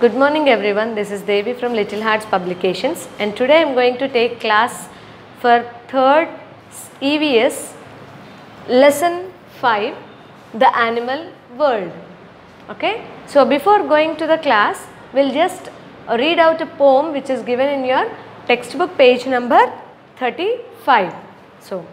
Good morning everyone, this is Devi from Little Hearts Publications and today I am going to take class for 3rd EVS lesson 5, the animal world. Okay, so before going to the class, we will just read out a poem which is given in your textbook page number 35. So,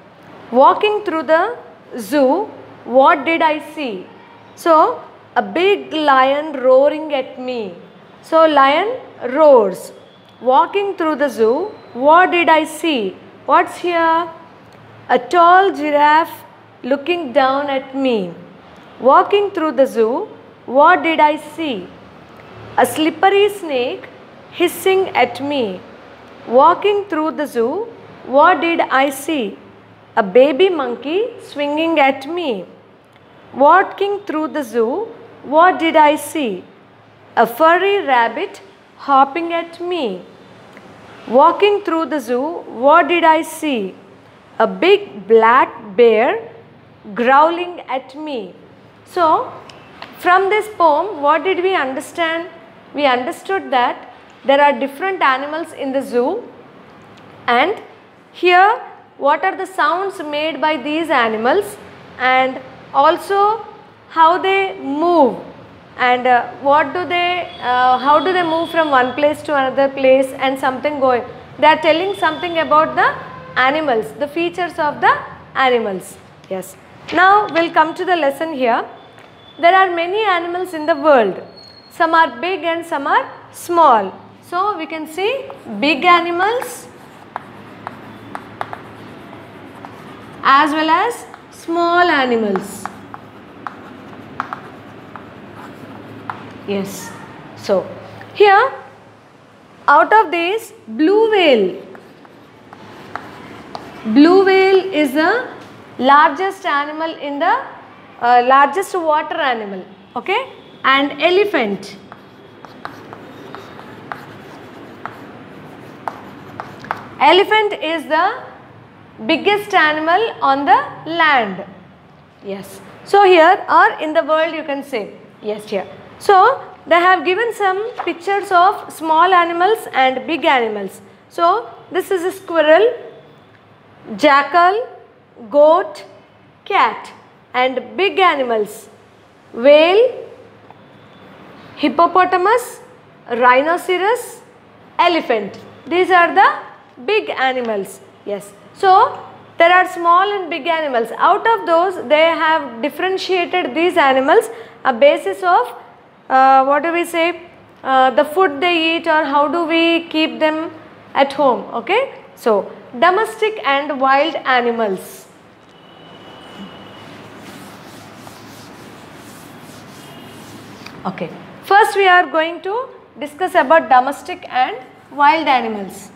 walking through the zoo, what did I see? So, a big lion roaring at me. So, lion roars. Walking through the zoo, what did I see? What's here? A tall giraffe looking down at me. Walking through the zoo, what did I see? A slippery snake hissing at me. Walking through the zoo, what did I see? A baby monkey swinging at me. Walking through the zoo, what did I see? A furry rabbit hopping at me. Walking through the zoo, what did I see? A big black bear growling at me. So, from this poem, what did we understand? We understood that there are different animals in the zoo, and here what are the sounds made by these animals, and also how they move, and how do they move from one place to another place and something going. They are telling something about the animals, the features of the animals. Yes. Now we will come to the lesson here. There are many animals in the world. Some are big and some are small. So we can see big animals as well as small animals. Yes. So here, out of these, blue whale. Blue whale is the largest animal in the largest water animal. Okay, and elephant. Elephant is the biggest animal on the land. Yes. So here, or in the world you can say. Yes, here. So they have given some pictures of small animals and big animals. So this is a squirrel, jackal, goat, cat, and big animals, whale, hippopotamus, rhinoceros, elephant. These are the big animals. Yes. So there are small and big animals. Out of those, they have differentiated these animals a basis of the food they eat, or how do we keep them at home. Okay. So domestic and wild animals. Okay. First we are going to discuss about domestic and wild animals.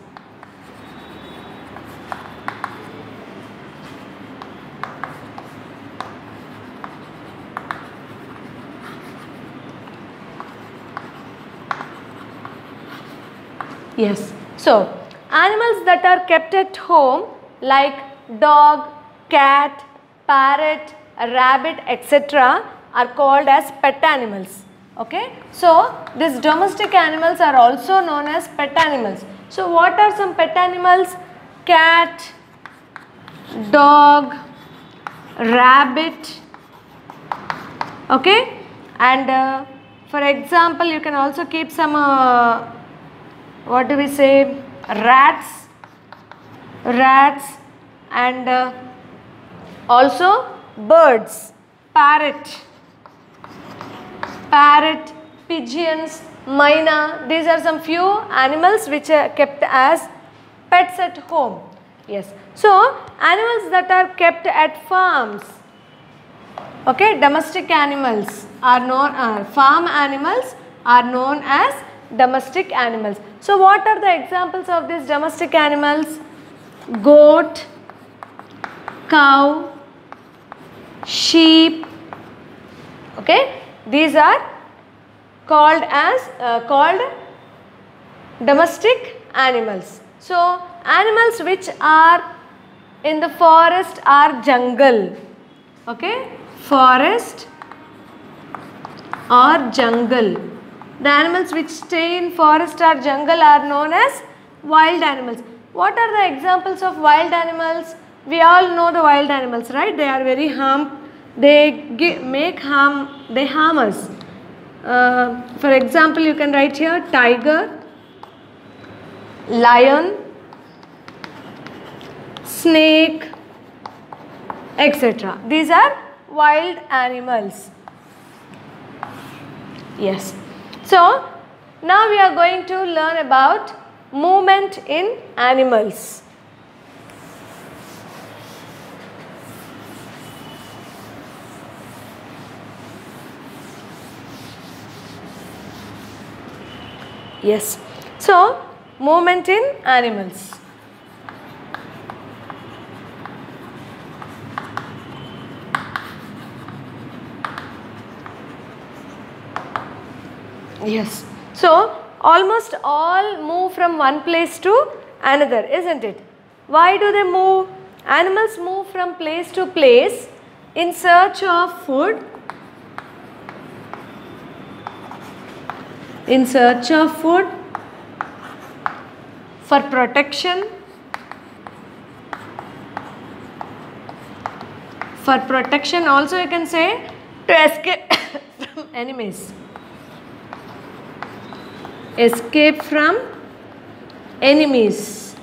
Yes. So, animals that are kept at home like dog, cat, parrot, rabbit, etc. are called as pet animals. Okay. So, these domestic animals are also known as pet animals. So, what are some pet animals? Cat, dog, rabbit. Okay. And for example, you can also keep some rats, and also birds, parrot, pigeons, myna. These are some few animals which are kept as pets at home. Yes. So animals that are kept at farms. Okay, domestic animals are known, farm animals are known as domestic animals. So what are the examples of these domestic animals? Goat, cow, sheep. Okay, these are called domestic animals. So animals which are in the forest are jungle. Okay, forest or jungle. The animals which stay in forest or jungle are known as wild animals. What are the examples of wild animals? We all know the wild animals, right? They are very they harm us. For example, you can write here tiger, lion, snake, etc. These are wild animals. Yes. So, now we are going to learn about movement in animals. Yes. So, movement in animals. Yes. So, almost all move from one place to another, isn't it? Why do they move? Animals move from place to place in search of food, for protection, also you can say to escape from enemies. Escape from enemies.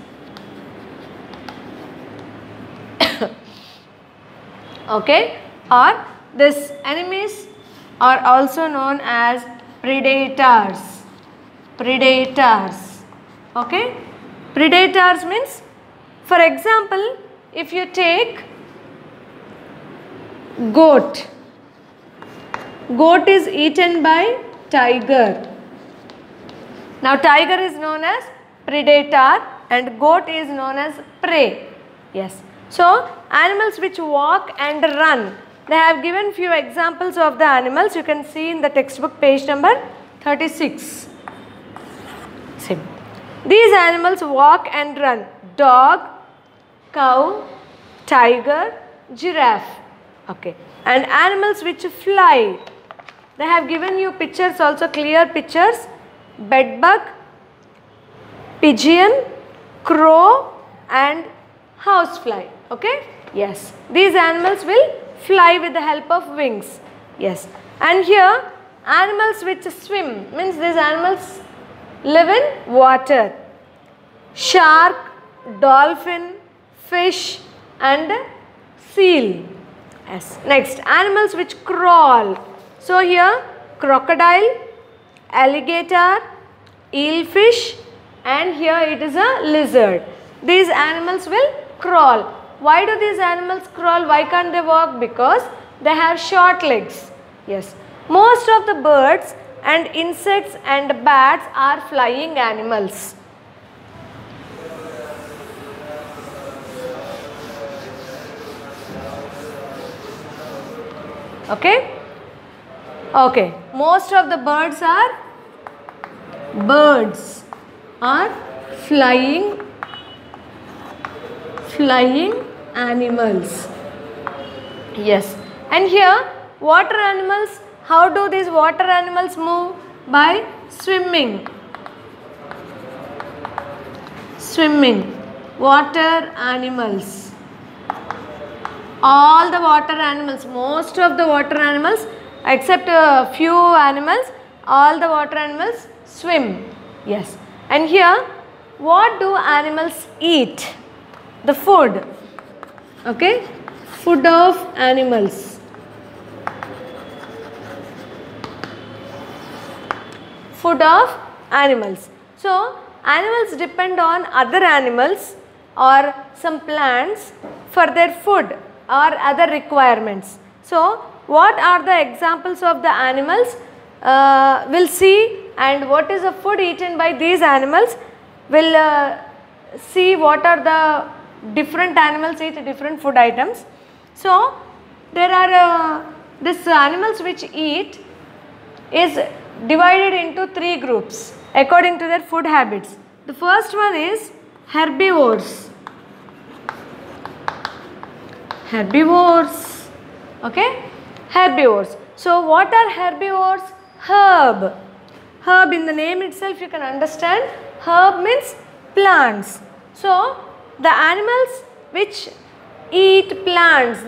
Okay, or these enemies are also known as predators. Okay, predators means, for example, if you take goat is eaten by tiger. Now tiger is known as predator and goat is known as prey. Yes. So animals which walk and run, they have given few examples of the animals. You can see in the textbook page number 36. See. These animals walk and run: dog, cow, tiger, giraffe. Okay. And animals which fly, they have given you pictures, also clear pictures: bedbug, pigeon, crow and housefly. Okay? Yes. These animals will fly with the help of wings. Yes. And here animals which swim, means these animals live in water: shark, dolphin, fish and seal. Yes. Next, animals which crawl. So here crocodile, alligator, eelfish and here it is a lizard. These animals will crawl. Why do these animals crawl? Why can't they walk? Because they have short legs. Yes. Most of the birds and insects and bats are flying animals. Okay? Okay. Most of the birds are flying animals. Yes. And here water animals, how do these water animals move? By swimming. Water animals. All the water animals, most of the water animals except a few animals, all the water animals swim. Yes. And here what do animals eat? The food. Okay. Food of animals. Food of animals. So animals depend on other animals or some plants for their food or other requirements. So what are the examples of the animals? We'll see, and what is the food eaten by these animals? We'll see what are the different animals eat different food items. So there are these animals which eat is divided into 3 groups according to their food habits. The first one is herbivores. Okay, herbivores. So what are herbivores? herb, in the name itself you can understand, herb means plants. So the animals which eat plants,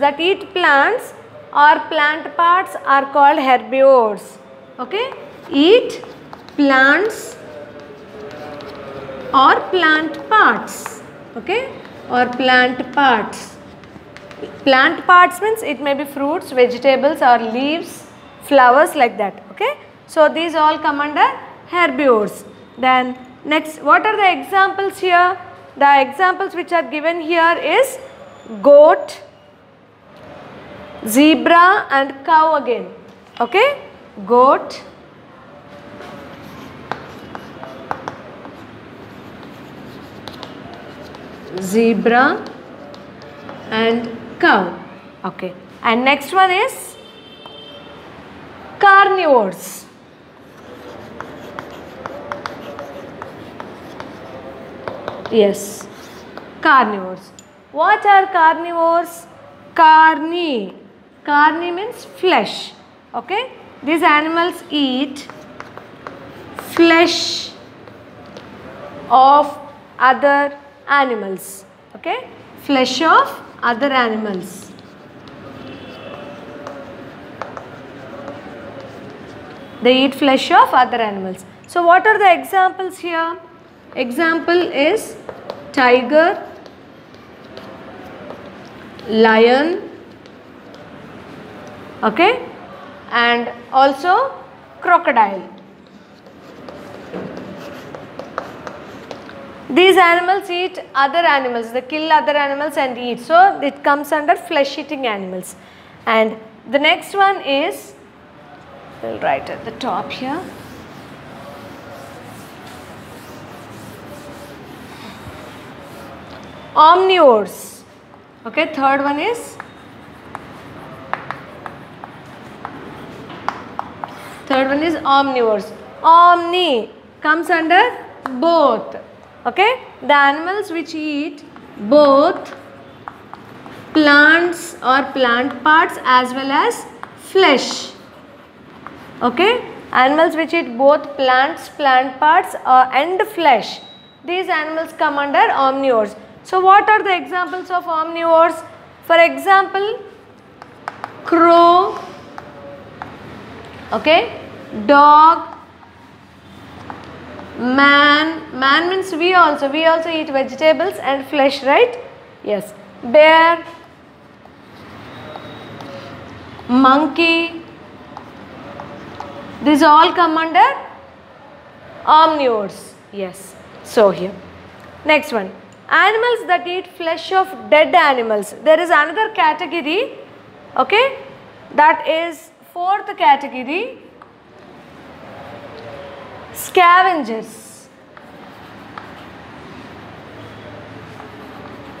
or plant parts are called herbivores. Okay, eat plants or plant parts. Okay, or plant parts. Plant parts means it may be fruits, vegetables or leaves, flowers, like that. Okay, so these all come under herbivores. Then next, what are the examples here? The examples which are given here is goat, zebra and cow again. Okay, goat, zebra and cow. Okay, and next one is carnivores. Yes, carnivores. What are carnivores? Carni. Carni means flesh. Okay, these animals eat flesh of other animals. Okay, flesh of other animals. They eat flesh of other animals. So what are the examples here? Example is tiger, lion, okay, and also crocodile. These animals eat other animals, they kill other animals and eat. So it comes under flesh eating animals. And the next one is, we'll write at the top here. Omnivores. Okay, third one is omnivores. Omni comes under both. Okay, the animals which eat both plants or plant parts as well as flesh. Okay, animals which eat both plants, plant parts and flesh. These animals come under omnivores. So what are the examples of omnivores? For example, crow, okay, dog, man. Man means we also eat vegetables and flesh, right? Yes. Bear, monkey, these all come under omnivores. Yes. So here, next one, animals that eat flesh of dead animals. There is another category, okay, that is fourth category, scavengers.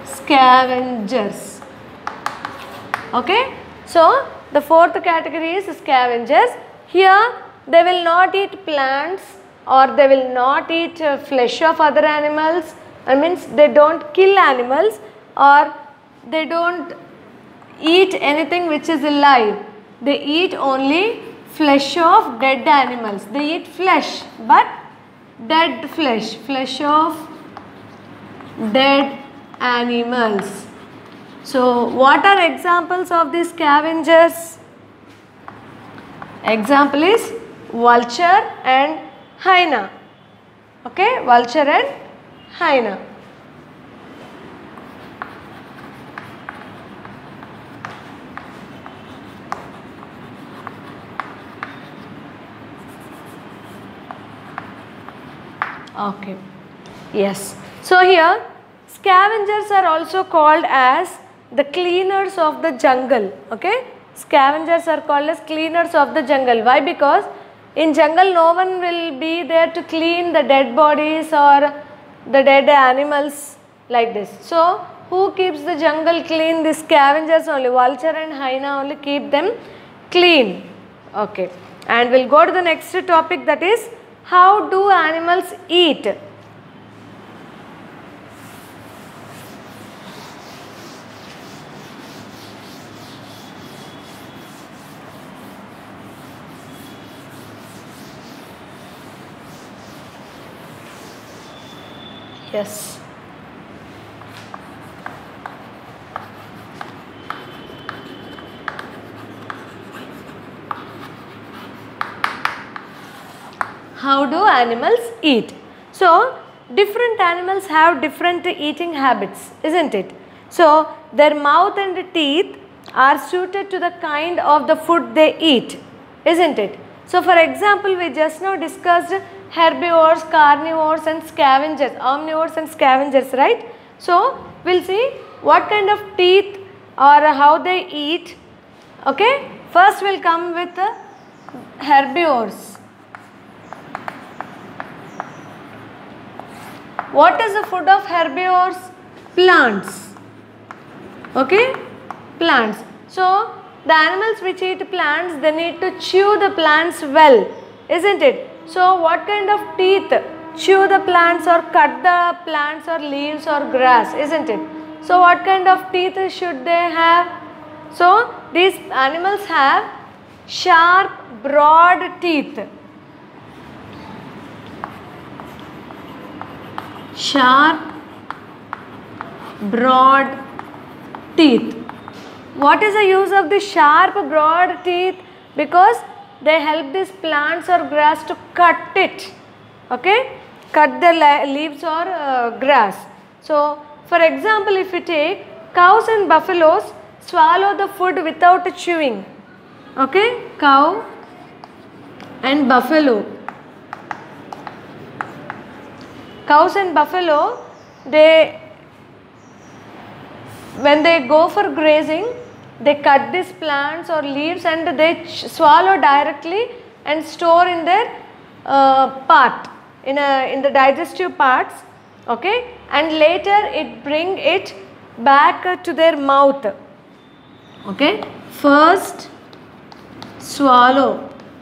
Scavengers. Okay, so the fourth category is scavengers. Here they will not eat plants or they will not eat flesh of other animals. That means they don't kill animals or they don't eat anything which is alive. They eat only flesh of dead animals. They eat flesh but dead flesh, flesh of dead animals. So what are examples of these scavengers? Example is vulture and hyena. Okay, vulture and hyena. Okay, yes. So here scavengers are also called as the cleaners of the jungle. Okay, scavengers are called as cleaners of the jungle. Why? Because in jungle no one will be there to clean the dead bodies or the dead animals like this. So who keeps the jungle clean? The scavengers only. Vulture and hyena only keep them clean. Okay, and we'll go to the next topic, that is how do animals eat? Yes. How do animals eat? So, different animals have different eating habits, isn't it? So, their mouth and teeth are suited to the kind of the food they eat, isn't it? So, for example, we just now discussed herbivores, carnivores and scavengers, omnivores and scavengers, right? So, we will see what kind of teeth or how they eat, okay? First, we will come with herbivores. What is the food of herbivores? Plants. Okay? Plants. So, the animals which eat plants, they need to chew the plants well, isn't it? So, what kind of teeth chew the plants or cut the plants or leaves or grass, isn't it? So, what kind of teeth should they have? So, these animals have sharp, broad teeth. Sharp, broad teeth. What is the use of the sharp, broad teeth? Because they help these plants or grass to cut it, okay? Cut the leaves or grass. So, for example, if you take cows and buffaloes swallow the food without chewing, okay? Cow and buffalo. Cows and buffalo, when they go for grazing, they cut these plants or leaves and they swallow directly and store in their part, in the digestive parts, okay, and later bring it back to their mouth, okay. First swallows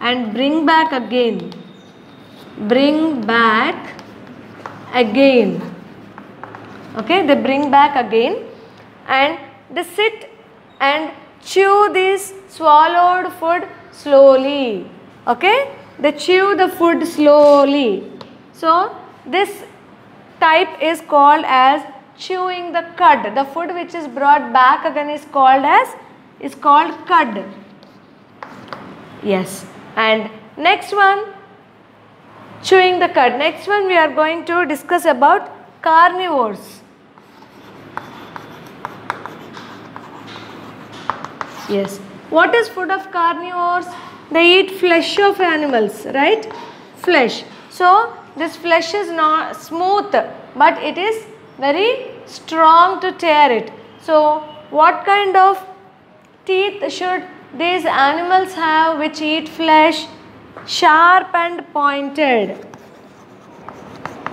and bring back again, okay, they bring back again and they sit and chew this swallowed food slowly, okay, they chew the food slowly. So, this type is called as chewing the cud. The food which is brought back again is called cud. Yes. And next one, chewing the cud. Next one we are going to discuss about carnivores. Yes. What is food of carnivores? They eat flesh of animals, right? Flesh. So, this flesh is not smooth, but it is very strong to tear it. So, what kind of teeth should these animals have which eat flesh? Sharp and pointed.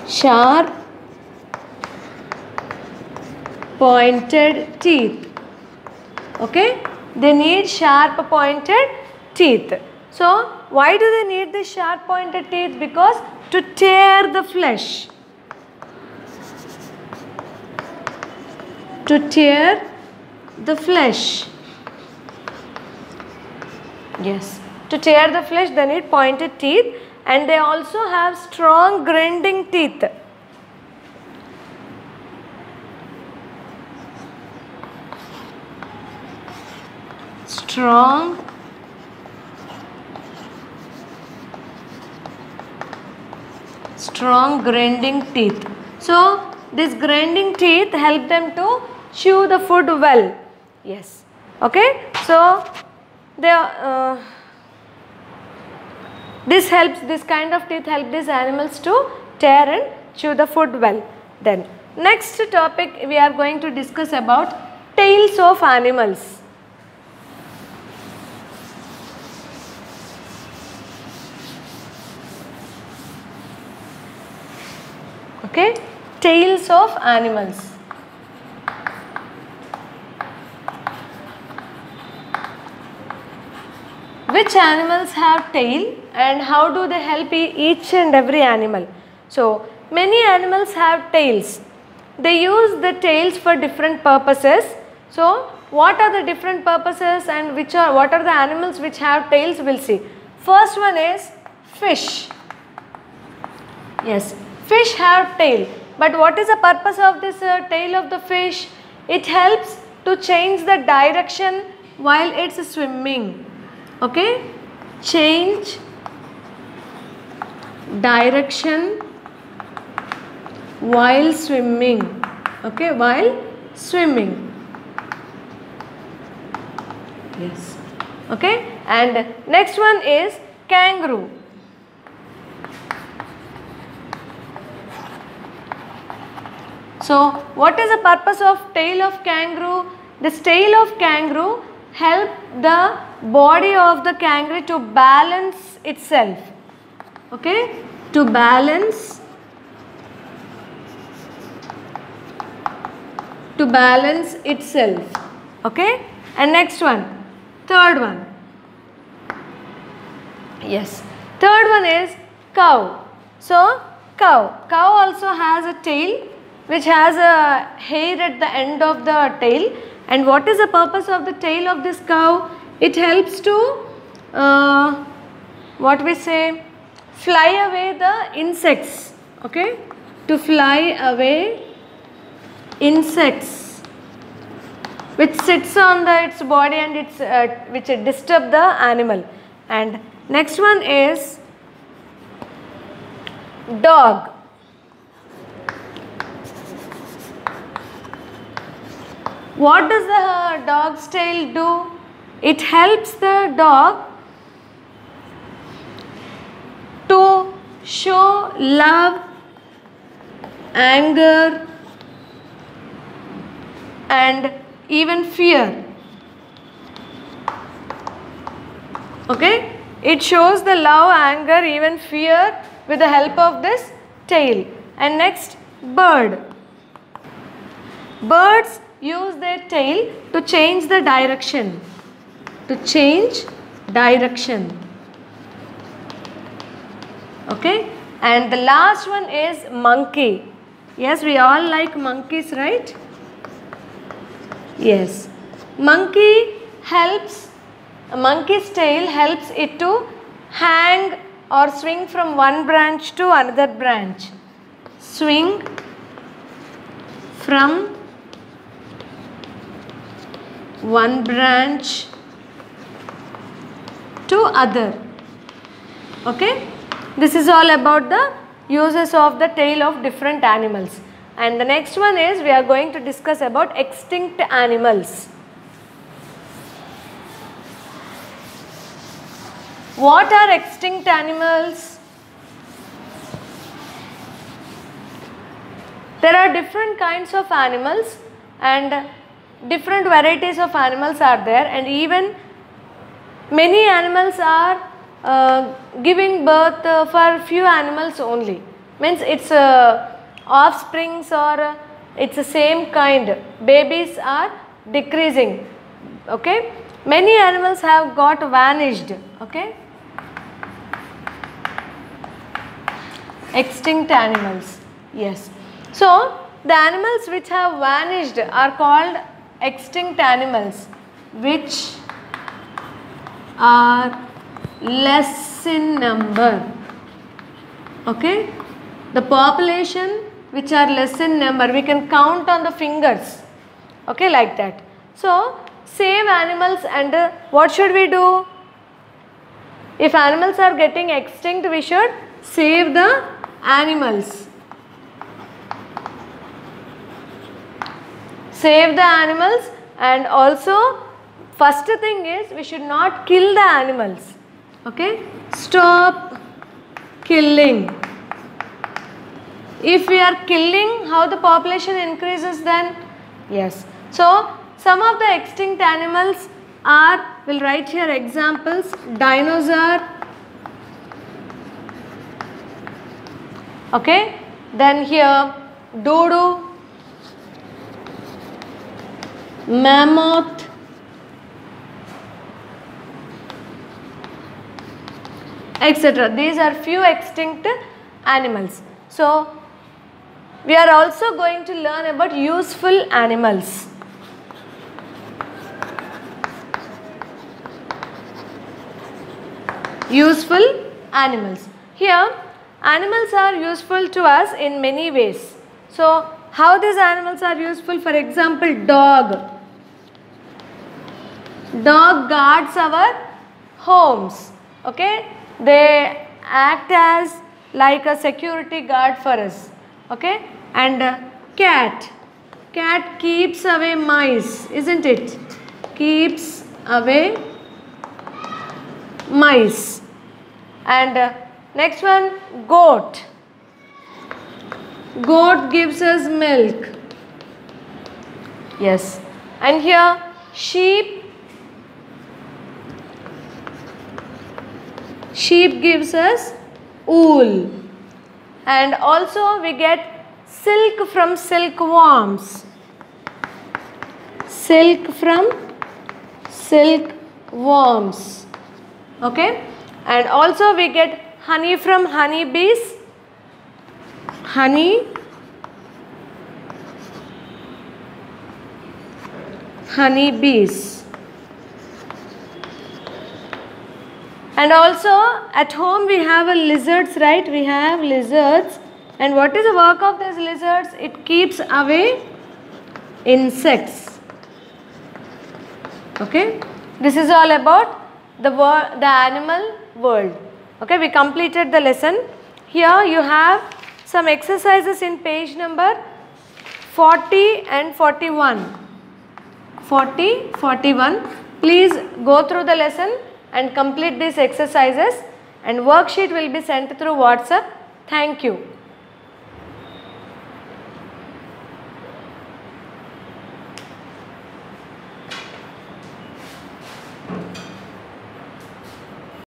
Sharp, pointed teeth. Okay? They need sharp pointed teeth. So, why do they need the sharp pointed teeth? Because to tear the flesh. To tear the flesh. Yes, to tear the flesh they need pointed teeth, and they also have strong grinding teeth. Strong grinding teeth. So, these grinding teeth help them to chew the food well. Yes. Okay. So, this kind of teeth help these animals to tear and chew the food well. Then next topic we are going to discuss about tails of animals. Okay, tails of animals. Which animals have tail and how do they help each and every animal? So, many animals have tails. They use the tails for different purposes. So, what are the different purposes and what are the animals which have tails? We will see. First one is fish. Yes, fish have tail, but what is the purpose of this tail of the fish? It helps to change the direction while it's swimming. Okay, change direction while swimming. Okay, while swimming. Yes. Okay, and next one is kangaroo. So, what is the purpose of tail of kangaroo? This tail of kangaroo help the body of the kangaroo to balance itself. Okay, to balance itself. Okay, and next one, third one. Yes, third one is cow. So, cow also has a tail which has a hair at the end of the tail. And what is the purpose of the tail of this cow? It helps to what we say, fly away the insects. Okay, to fly away insects which sits on its body and which disturb the animal. And next one is dog. What does the dog's tail do? It helps the dog to show love, anger, and even fear. Okay, it shows the love, anger, even fear with the help of this tail. And next, bird. Birds use their tail to change the direction. Okay, and the last one is monkey. Yes, we all like monkeys, right? Yes, monkey's tail helps it to hang or swing from one branch to another branch. Swing from one branch to other. Okay, this is all about the uses of the tail of different animals. And the next one is we are going to discuss about extinct animals. What are extinct animals? There are different kinds of animals and different varieties of animals are there, and even many animals are giving birth for few animals only. Means it's offsprings or it's the same kind. Babies are decreasing. Okay, many animals have got vanished. Okay, extinct animals. Yes. So the animals which have vanished are called extinct animals, which are less in number. Okay, the population which are less in number, we can count on the fingers. Okay, like that. So save animals, and what should we do? If animals are getting extinct, we should save the animals. Save the animals, and also first thing is we should not kill the animals. Okay, stop killing. If we are killing, how the population increases then? Yes. So some of the extinct animals are, we'll write here examples: dinosaur. Okay, then here dodo, mammoth, etc. These are few extinct animals. So we are also going to learn about useful animals. Useful animals. Here animals are useful to us in many ways. So how these animals are useful? For example, dog. Dog guards our homes. Okay, they act as like a security guard for us. Okay, and cat. Cat keeps away mice, isn't it? Keeps away mice. And next one, goat. Goat gives us milk. Yes. And here, sheep. Sheep gives us wool. And also we get silk from silkworms. Silk from silkworms. Okay. And also we get honey from honeybees. Honeybees. And also at home we have lizards, right? We have lizards. And what is the work of these lizards? It keeps away insects. Okay. This is all about the animal world. Okay. We completed the lesson. Here you have some exercises in page number 40 and 41. 40, 41. Please go through the lesson and complete these exercises, and worksheet will be sent through WhatsApp. Thank you.